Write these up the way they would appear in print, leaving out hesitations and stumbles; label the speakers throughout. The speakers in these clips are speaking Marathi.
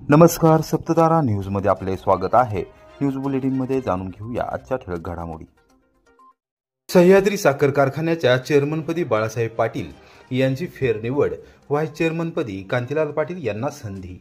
Speaker 1: नमस्कार, सप्ततारा न्यूजमध्ये आपले स्वागत आहे। न्यूज बुलेटिनमध्ये जाणून घेऊया आजच्या ठळक घडामोडी। सह्याद्री साखर कारखान्याच्या चेअरमनपदी बाळासाहेब पाटील यांची फेरनिवड, व्हाईस चेअरमनपदी कांतीलाल पाटील यांना संधी।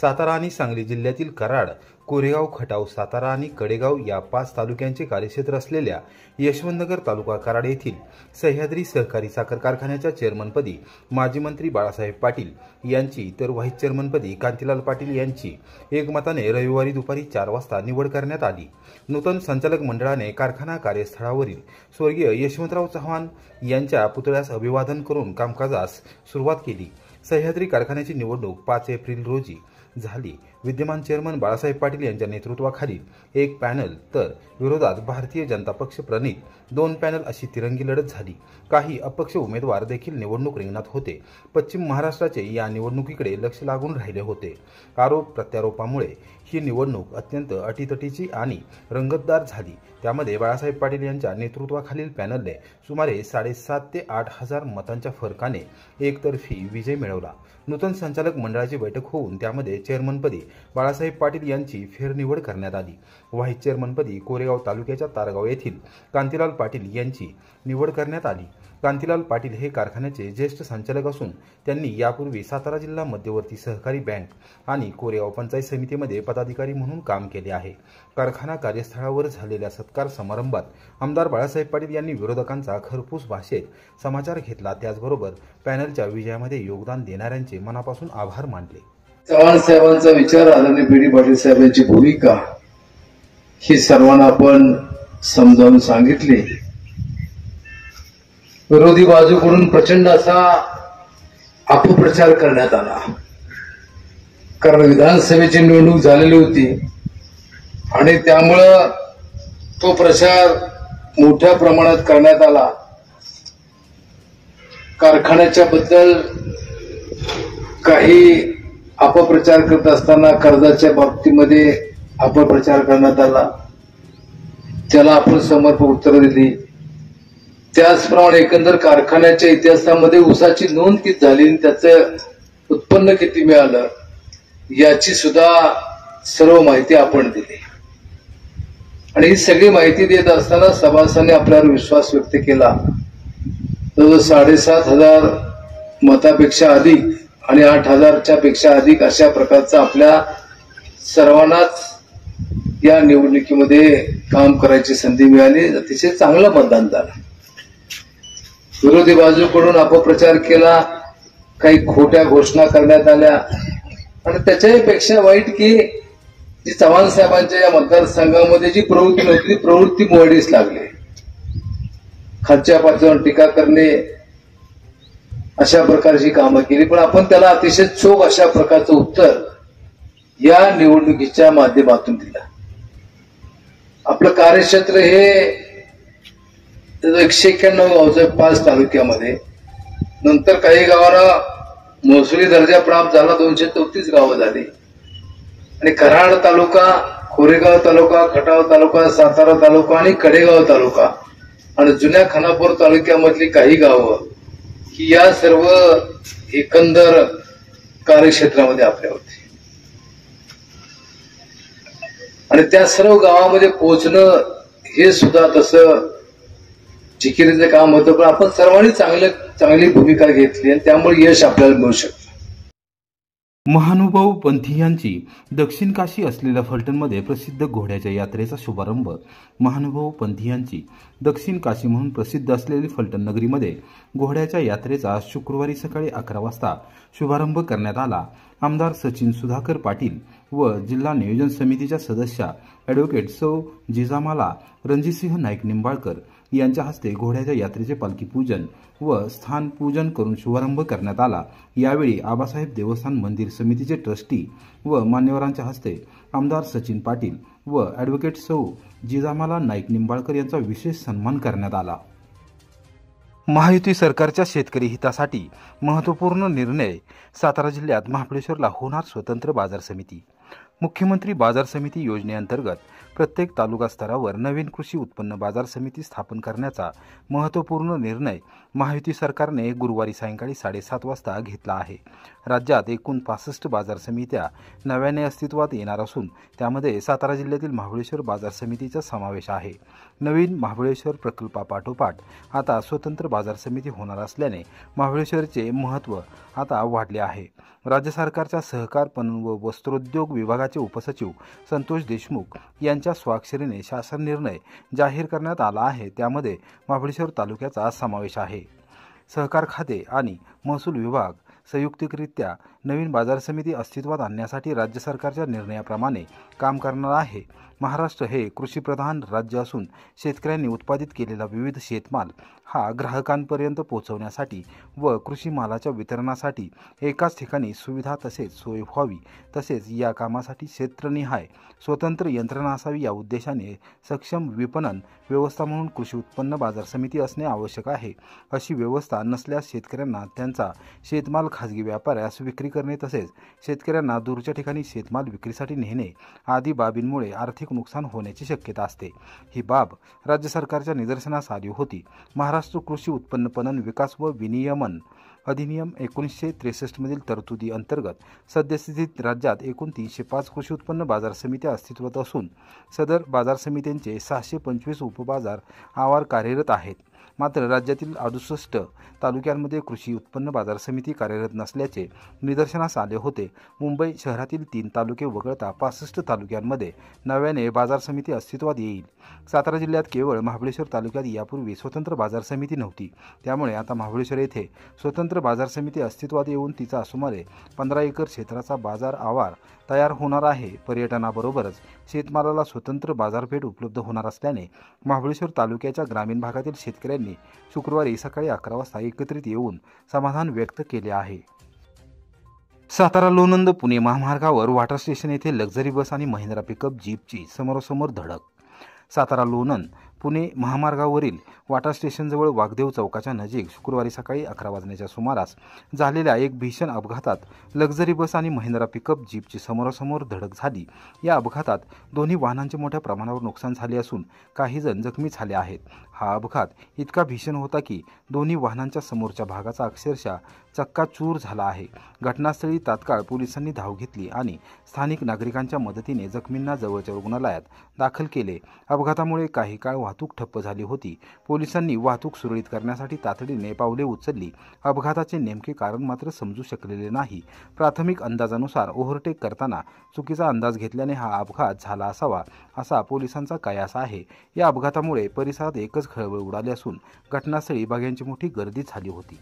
Speaker 1: सातारा आणि सांगली जिल्ह्यातील कराड, कोरेगाव, खटाव, सातारा आणि कडेगाव या 5 तालुक्यांचे कार्यक्षेत्र असलेल्या यशवंतनगर तालुका कराड येथील सह्याद्री सहकारी साखर कारखान्याच्या चेअरमनपदी माजी मंत्री बाळासाहेब पाटील यांची तर व्हाईस चेअरमनपदी कांतीलाल पाटील यांची एकमताने रविवारी दुपारी 4 वाजता निवड करण्यात आली। नूतन संचालक मंडळाने कारखाना कार्यस्थळावरील स्वर्गीय यशवंतराव चव्हाण यांच्या पुतळ्यास अभिवादन करून कामकाजास सुरुवात केली। सह्याद्री कारखान्याची निवडणूक 5 एप्रिल रोजी झाली। विद्यमान चेअरमन बाळासाहेब पाटील यांच्या नेतृत्वाखालील एक पॅनल तर विरोधात भारतीय जनता पक्ष प्रणित 2 पॅनल अशी तिरंगी लढत झाली। काही अपक्ष उमेदवार देखील निवडणूक रिंगणात होते। पश्चिम महाराष्ट्राचे या निवडणुकीकडे लक्ष लागून राहिले होते। आरोप प्रत्यारोपामुळे ही निवडणूक अत्यंत अटीतटीची आणि रंगतदार झाली। त्यामध्ये बाळासाहेब पाटील यांच्या नेतृत्वाखालील पॅनलने सुमारे 7.5 ते 8 हजार मतांच्या फरकाने एकतर्फी विजय मिळवला। नूतन संचालक मंडळाची बैठक होऊन त्यामध्ये चेअरमनपदी बाळासाहेब पाटील यांची फेरनिवड करण्यात आली। व्हाईस चेअरमनपदी कोरेगाव तालुक्याच्या तारगाव येथील कांतीलाल पाटील यांची निवड करण्यात आली। कांतीलाल पाटील हे कारखान्याचे ज्येष्ठ संचालक असून त्यांनी यापूर्वी सातारा जिल्हा मध्यवर्ती सहकारी बँक आणि कोरेगाव पंचायत समितीमध्ये पदाधिकारी म्हणून काम केले आहे। कारखाना कार्यस्थळावर झालेल्या सत्कार समारंभात आमदार बाळासाहेब पाटील यांनी विरोधकांचा खरपूस भाषेत समाचार घेतला। त्याचबरोबर पॅनलच्या विजयामध्ये योगदान देणाऱ्यांचे मनापासून आभार मानले।
Speaker 2: चव्हाण साहेबांचा विचार, आदरणीय बी डी पाटील साहेबांची भूमिका ही सर्वांना आपण समजावून सांगितली। विरोधी बाजूकडून प्रचंड असा अपप्रचार करण्यात आला, कारण विधानसभेची निवडणूक झालेली होती आणि त्यामुळं तो प्रचार मोठ्या प्रमाणात करण्यात आला। कारखान्याच्या बद्दल काही अपप्रचार करत असताना कर्जाच्या बाबतीमध्ये अपप्रचार करण्यात आला, त्याला आपण समर्पक उत्तर दिली। त्याचप्रमाणे एकंदर कारखान्याच्या इतिहासामध्ये ऊसाची नोंद किती झाली आणि त्याचं उत्पन्न किती मिळालं याची सुद्धा सर्व माहिती आपण दिली। आणि ही सगळी माहिती देत असताना सभासदांनी आपल्यावर विश्वास व्यक्त केला। जवळ 7,500 मतापेक्षा अधिक आणि 8,000च्या पेक्षा अधिक अशा प्रकारचा आपल्या सर्वांनाच या निवडणुकीमध्ये काम करायची संधी मिळाली। अतिशय चांगलं मतदान झालं। विरोधी बाजूकडून अपप्रचार केला, काही खोट्या घोषणा करण्यात आल्या आणि त्याच्यापेक्षा वाईट की जी चव्हाण साहेबांच्या या मतदारसंघामध्ये जी प्रवृत्ती नव्हती ती प्रवृत्ती मोडीस लागली। खालच्या पातळीवर टीका करणे अशा प्रकारची कामं केली, पण आपण त्याला अतिशय चोख अशा प्रकारचं उत्तर या निवडणुकीच्या माध्यमातून दिलं। आपलं कार्यक्षेत्र हे 191 गावचं 5 तालुक्यामध्ये, नंतर काही गावांना महसुली दर्जा प्राप्त झाला, 234 गावं झाली आणि कराड तालुका, कोरेगाव तालुका, खटाव तालुका, सातारा तालुका आणि कडेगाव तालुका आणि जुन्या खानापूर तालुक्यामधली काही गावं ही या सर्व एकंदर कार्यक्षेत्रामध्ये आपल्या होती आणि त्या सर्व गावामध्ये पोहोचणं हे सुद्धा तसं जिकिरीचं काम होतं, पण आपण सर्वांनी चांगली भूमिका घेतली आणि त्यामुळे यश आपल्याला मिळू शकतं।
Speaker 1: महानुभाव पंथीयांची दक्षिण काशी असलेल्या फलटणमध्ये प्रसिद्ध घोड्याच्या यात्रेचा शुभारंभ। महानुभाव पंथीयांची दक्षिण काशी म्हणून प्रसिद्ध असलेली फलटण नगरीमध्ये घोड्याच्या यात्रेचा शुक्रवारी सकाळी 11 वाजता शुभारंभ करण्यात आला। आमदार सचिन सुधाकर पाटील व जिल्हा नियोजन समितीच्या सदस्या ॲडव्होकेट सौ जिजामाला रणजितसिंह नाईक निंबाळकर यांच्या हस्ते घोड्याच्या यात्रेचे पालखी पूजन व स्थान पूजन करून शुभारंभ करण्यात आला। यावेळी आबासाहेब देवस्थान मंदिर समितीचे ट्रस्टी व मान्यवरांच्या हस्ते आमदार सचिन पाटील व ॲडव्होकेट सौ जिजामाला नाईक निंबाळकर यांचा विशेष सन्मान करण्यात आला। महायुती सरकारच्या शेतकरी हितासाठी महत्त्वपूर्ण निर्णय। सातारा जिल्ह्यात महाबळेश्वरला होणार स्वतंत्र बाजार समिती। मुख्यमंत्री बाजार समिती योजनेअंतर्गत प्रत्येक तालुका स्तरावर नवीन कृषी उत्पन्न बाजार समिती स्थापन करण्याचा महत्त्वपूर्ण निर्णय महायुती सरकारने गुरुवारी सायंकाळी 7:30 वाजता घेतला आहे. राज्यात एकूण 65 बाजार समित्या नव्याने अस्तित्वात येणार असून त्यामध्ये सातारा जिल्ह्यातील महाबळेश्वर बाजार समितीचा समावेश आहे. नवीन महाबळेश्वर प्रकल्पापाठोपाठ आता स्वतंत्र बाजार समिती होणार असल्याने महाबळेश्वरचे महत्त्व आता वाढले आहे. राज्य सरकारच्या सहकार पणन व वस्त्रोद्योग विभागाचे उपसचिव संतोष देशमुख यांच्या स्वाक्षरीने शासन निर्णय जाहीर करण्यात आला आहे. त्यामध्ये महाबळेश्वर तालुक्याचा समावेश आहे. सहकार खाते आणि महसूल विभाग संयुक्तिकरित्या नवीन बाजार समिती अस्तित्वात आणण्यासाठी राज्य सरकारच्या निर्णयाप्रमाणे काम करणार आहे. महाराष्ट्र हे कृषीप्रधान राज्य असून शेतकऱ्यांनी उत्पादित केलेला विविध शेतमाल हा ग्राहकांपर्यंत पोहोचवण्यासाठी व कृषी मालाच्या वितरणासाठी एकाच ठिकाणी सुविधा तसेच सोय व्हावी, तसेच या कामासाठी क्षेत्रनिहाय स्वतंत्र यंत्रणा असावी या उद्देशाने सक्षम विपणन व्यवस्था म्हणून कृषी उत्पन्न बाजार समिती असणे आवश्यक आहे. अशी व्यवस्था नसल्यास शेतकऱ्यांना त्यांचा शेतमाल खाजगी व्यापाऱ्यास विक्री करणे तसेच शेतकऱ्यांना दूरच्या ठिकाणी शेतमाल विक्रीसाठी नेणे आदी बाबींमुळे आर्थिक नुकसान होण्याची शक्यता असते. ही बाब राज्य सरकारच्या निदर्शनास आली होती. महाराष्ट्र कृषी उत्पन्न पणन विकास व विनियमन अधिनियम 1963 मधील तरतुदी अंतर्गत सद्यस्थितीत राज्यात एकूण 305 कृषी उत्पन्न बाजार समित्या अस्तित्वात असून सदर बाजार समित्यांचे 625 उपबाजार आवार कार्यरत आहेत. मात्र राज्यातील 68 तालुक्यांमध्ये कृषी उत्पन्न बाजार समिती कार्यरत नसल्याचे निदर्शनास आले होते. मुंबई शहरातील 3 तालुके वगळता 65 तालुक्यांमध्ये नव्याने बाजार समिती अस्तित्वात येईल. सातारा जिल्ह्यात केवळ महाबळेश्वर तालुक्यात यापूर्वी स्वतंत्र बाजार समिती नव्हती. त्यामुळे आता महाबळेश्वर येथे स्वतंत्र बाजार समिती अस्तित्वात येऊन तिचा सुमारे 15 एकर क्षेत्राचा बाजार आवार तयार होणार आहे. पर्यटनाबरोबरच शेतमालाला स्वतंत्र बाजारपेठ उपलब्ध होणार असल्याने महाबळेश्वर तालुक्याच्या ग्रामीण भागातील शेतकऱ्यांनी शुक्रवारी सकाळी 11 वाजता एकत्रित येऊन समाधान व्यक्त केले आहे. सातारा लोणंद पुणे महामार्गावर वॉटर स्टेशन येथे लक्झरी बस आणि महिंद्रा पिकअप जीपची समोरासमोर धडक. सातारा लोणंद पुणे महामार्गावरील वाटा स्टेशनजवळ वाघदेव चौकाच्या नजीक शुक्रवारी सकाळी 11 वाजण्याच्या सुमारास झालेल्या एक भीषण अपघातात लक्झरी बस आणि महिंद्रा पिकअप जीपची समोरासमोर धडक झाली. या अपघातात दोन्ही वाहनांचे मोठ्या प्रमाणावर नुकसान झाले असून काही जण जखमी झाले आहेत. हा अपघात इतका भीषण होता की दोन्ही वाहनांच्या समोरच्या भागाचा अक्षरशः चक्काचूर झाला आहे. घटनास्थळी तात्काळ पोलिसांनी धाव घेतली आणि स्थानिक नागरिकांच्या मदतीने जखमींना जवळच्या रुग्णालयात दाखल केले. अपघातामुळे काही काळ वाहतूक ठप्प झाली होती. पोलिसांनी वाहतूक सुरळीत करण्यासाठी तातडीने पावले उचलली. अपघाताचे नेमके कारण मात्र समजू शकलेले नाही. प्राथमिक अंदाजानुसार ओव्हरटेक करताना चुकीचा अंदाज घेतल्याने हा अपघात झाला असावा असा पोलिसांचा कयास आहे. या अपघातामुळे परिसरात एकच खळबळ उडाली असून घटनास्थळी बघ्यांची मोठी गर्दी झाली होती.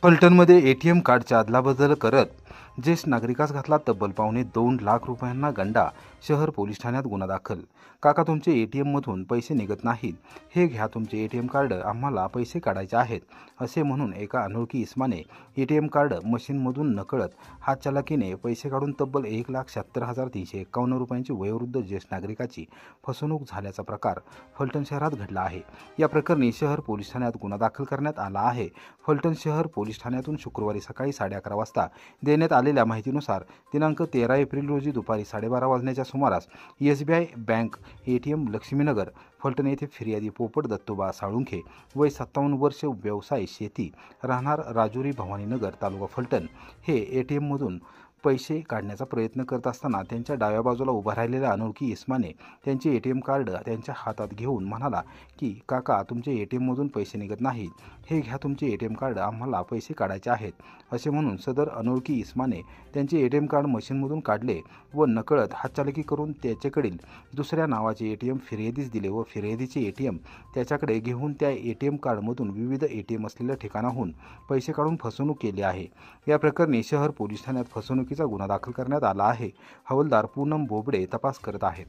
Speaker 1: फलटणमध्ये एटीएम कार्डच्या अदलाबदल करत ज्येष्ठ नागरिकास घातला तब्बल $2.25 लाख गंडा. शहर पोलीस ठाण्यात गुन्हा दाखल. काका, तुमचे एटीएममधून पैसे निघत नाहीत, हे घ्या तुमचे एटीएम कार्ड, आम्हाला पैसे काढायचे आहेत, असे म्हणून एका अनोळखी इसमाने एटीएम कार्ड मशीनमधून नकळत हातचलाकीने पैसे काढून तब्बल $1,76,351 रुपयांची वयोवृद्ध ज्येष्ठ नागरिकाची फसवणूक झाल्याचा प्रकार फलटण शहरात घडला आहे. या प्रकरणी शहर पोलीस ठाण्यात गुन्हा दाखल करण्यात आला आहे. फलटण शहर पोलीस ठाण्यातून शुक्रवारी सकाळी 11:30 वाजता देण्यात आलेल्या माहितीनुसार दिनांक 13 एप्रिल रोजी दुपारी 12:30 वाजण्याच्या सुमारास SBI bank ATM Laxminagar Phaltan येथे फिर्यादी पोपट दत्तोबा साळुंखे वय 57 वर्ष, व्यवसाय शेती, राहणार राजुरी भवानीनगर तालुका फलटण हे एटीएममधून पैसे काढण्याचा प्रयत्न करत असताना त्यांच्या डाव्या बाजूला उभा राहिलेल्या अनोळखी इसमाने त्यांचे एटीएम कार्ड त्यांच्या हातात घेऊन म्हणाला की काका, तुमचे एटीएममधून पैसे निघत नाहीत, हे घ्या तुमचे एटीएम कार्ड, आम्हाला पैसे काढायचे आहेत, असे म्हणून सदर अनोळखी इसमाने त्यांचे एटीएम कार्ड मशीनमधून काढले व नकळत हातचालकी करून त्याच्याकडील दुसऱ्या नावाचे एटीएम फिर्यादीस दिले व फिर्यादीचे एटीएम त्याच्याकडे घेऊन त्या एटीएम कार्डमधून विविध एटीएम असलेल्या ठिकाणाहून पैसे काढून फसवणूक केली आहे. या प्रकरणी शहर पोलीस ठाण्यात फसवणुकीचा गुन्हा दाखल करण्यात आला आहे. हवालदार पूनम बोबडे तपास करत आहेत.